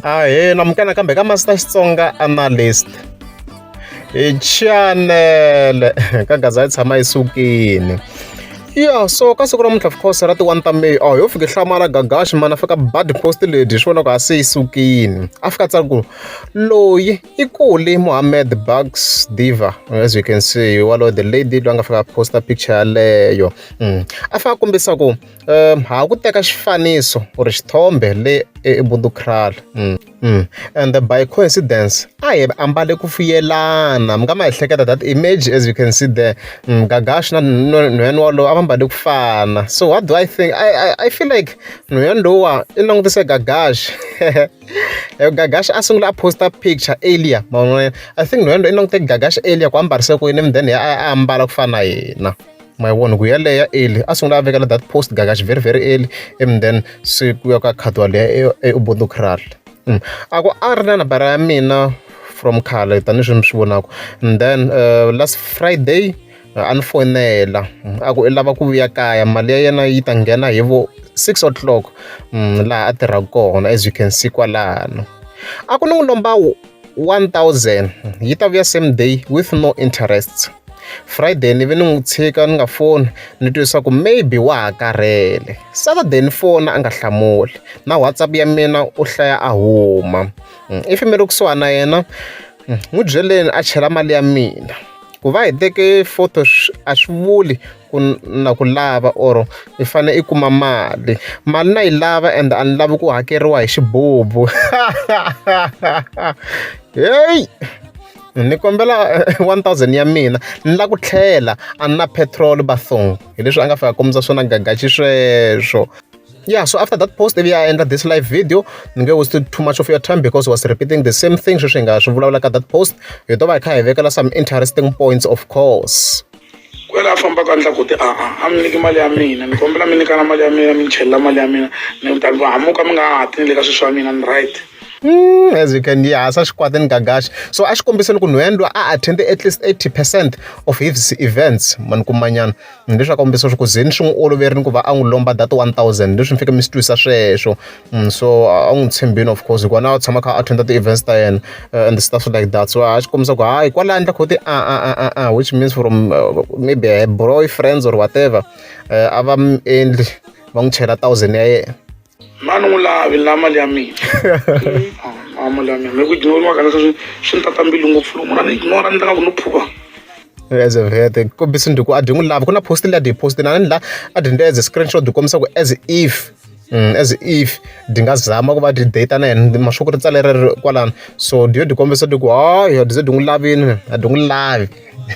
Ahee, namukela kambe ka Master Xitsonga Analyst. Hi channel ka gaza yi tshama yi sukini. Yeah, so ka siku ra muntlha of course ra ti 1 ta May, yo fike hlamala Gagash mana fika bad post lady swi vona ku a se yi sukini. A fika tsala ku loyi i Kulie Mohammed Bugs Diva, as you can see walo the lady loyi nga fika posta picture yaleyo. A fika kombisa ku ha ku teka xifaniso or xithombe le Ubuntu kraal. And by coincidence I ambale ku fuyelana mi nga ma ehleketa that image, as you can see there, Gagash na nhwene walowo a va mbale ku fana. So what do I think? I feel like nhwene lowa I langutise Gagash. Gagash a sungula a posta picture earlier, I think nhwene loyi I langute Gagash earlier ku ambarise ku yini, then a ambala ku fana yena. My one ku yaleya early a sungula a vekela that post Gagash very early, and then se ku ya ka khatwa leya Ubuntu kraal. Ako a ri na nambara ya mina from khale tanihileswi mi swi vonaka, and then last Friday a ni fonela a ku I lava ku vuya kaya, mali ya yena yi ta nghena hi vo 6 o'clock laha a tirhaka kona, as you can see kwalano. A ku ni n'wi lomba 1,000 yi ta vuya same day with no interest. Friday ni ve ni n'wi tshika ni nga foni, ni twisisa ku maybe wa ha karhele. Saturday ni fona a nga hlamuli, na WhatsApp ya mina u hlaya a huma. If mi ri kusuhana na yena n'wi byeleni a chela mali ya mina. Ku va hi teke photo a swi vuli ku na ku lava or I fanele I kuma mali na yi lava, and a ni lavi ku hakeriwa hi xibobu. Hey, ni kombela 1,000 ya mina, ni la ku tlhela a ni na petrol bathong, hi leswi a nga fika kombisa swona Gagashi sweswo. Yeah, so after that post I ended this live video. Ni nge wasted too much of your time because I was repeating the same thing sweswi hi nga swi vulavula ka that post. Hi to va hi kha hi vekela some interesting points of course. Kwela famba ka ndla ku ti a mi nyiki mali ya mina, ni kombela mi nyikana mali ya mina, mi chelela mali ya mina, ni ta hamuka mi nga hati ni le ka swilo swa mina, ni right. As you can hear, sa Xikwate ni Gagash. So a xi kombiseni ku nhwene loyi a attende at least 80% of his events mani kumanyana. Leswi a kombisa swi ku zeni swi n'wi oloverini ku va a n'wi lomba that 1,000, leswi mi fike mi swi twisa sweswo. So a n'wi tshembini of course hikuva na a tshama kha a attenda ti-events ta yena and stuff like that. So a xi kombisa ku hayi kwala handle kho ti which means from maybe boyfriends or whatever a va mi endli va n'wi chela 1,000 ya yena. Mani n'wi lavi la mali ya mina. Mali ya mina mi ku ignoriwa ka leswi swi ni tata mbilu ngopfu lomu na ni ignora ni nga ku no phuva. As a vete kombisa ndi ku a dyi n'wi lava, ku na post leyi a dyi posti na ni la a dyi ndle as a screenshot di kombisa ku as if di nga zama ku va di data na yena mashuku ri tsaleri kwalano. So diyo di kombisa di ku hayi di ze di n'wi lavini, a di n'wi lavi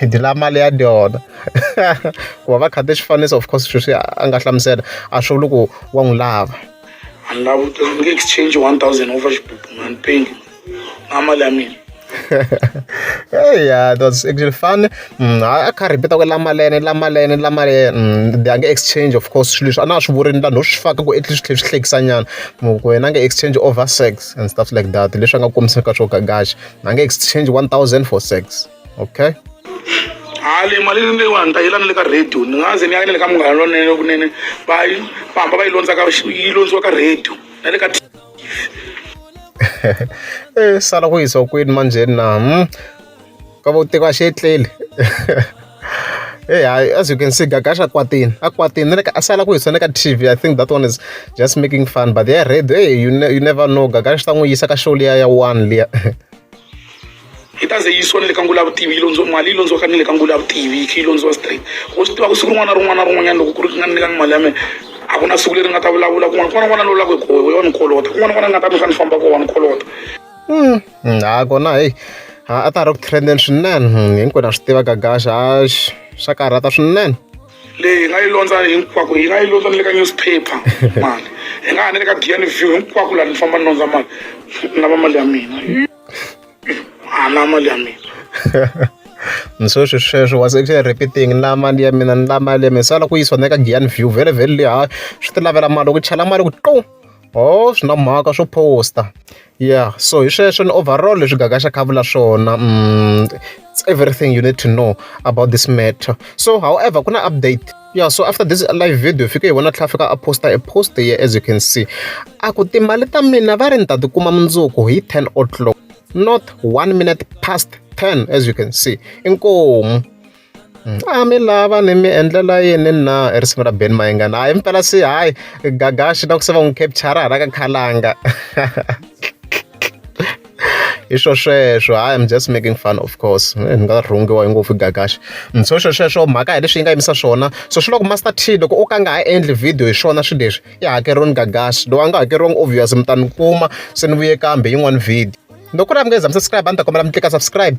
di lava mali ya dyona. Ku va va khate xifaniso of course sweswi a nga hlamusela a swi vuli ku wa n'wi lava. And love to exchange 1,000 over and paying mali ya mina. Hey, yeah, that's actually fun. I can't repeat the lamalene. They are exchange, of course. I'm not sure in the no fuck go at least sanyan. Go exchange over sex and stuff like that. The shanga comes Gagash. Nanga exchange 1,000 for sex. Okay. Ale mali ni wanta yela ni le ka radio ni nga ze ni ya le ka munghana lonene kunene va famba va yi lonza ka yi lonziwa ka radio na le ka sala ku yisa kwini manje na ka vo teka xetlele. Hey, as you can see Gagash a kwatini a sala ku yisa ka TV. I think that one is just making fun, but they are radio. Hey, you never know, Gagash ta n'wi yisa ka show liya ya 1 liya. Itaze yiswa ni le ka ngula TV ilonzo mali ilonzo ka ni le ka ngula TV ki ilonzo straight go swi tiva ku siku rin'wana rin'wanyana loko ku ri nga ni ka mali ya mina a ku na siku leri nga ta vulavula kun'wana lo lava ku yo ni kolota kun'wana nga ta mi fane famba ko ni kolota. Kona hey a ta ri ku trendeni swinene, hinkwenu na swi tiva Gagash swa karhata swinene. Leyi hi nga yi londza hinkwako, hi nga yi londza ni le ka newspaper mali, hi nga ha ni le ka DNV hinkwako laha ni famba ni londza mali ni lava mali ya mina. Na mali ya mina. So sweswo was actually repeating la mali ya mina la mali ya mina. Sala ku yiswa neka Gyan view very le ha swi ti lavela mali ku chala mali ku swi na mhaka swo posta. Yeah, so hi sweswo ni overall leswi Gagash a kha a vula swona. It's everything you need to know about this matter. So however ku na update. Yeah, so after this live video fike hi vona tlhela fika a posta a post here, as you can see. A ku timali ta mina va ri ni ta tikuma mundzuku hi 10 o'clock, not 1 minute past 10, as you can see. Inkomu. Mi lava ni mi endlela yini na hi risimu ra Ben Mayengani. Hayi impela si hayi Gagash na ku se va n'wi capture hala ka khalanga. Hi swo sweswo, I'm just making fun, of course. Ni nga rhungiwa ngopfu Gagash. So sweswo mhaka hi leswi yi nga yimisa swona. So swi loko Master T loko o ka nga ha endli video hi swona swilo leswi i hakeriwini Gagash. Lowu a nga hakeriwangi obvious mi ta ni kuma se ni vuye kambe yin'wana video. Loko ku ri mi nge za mi subscribe a ni ta kombela mi tlika subscribe.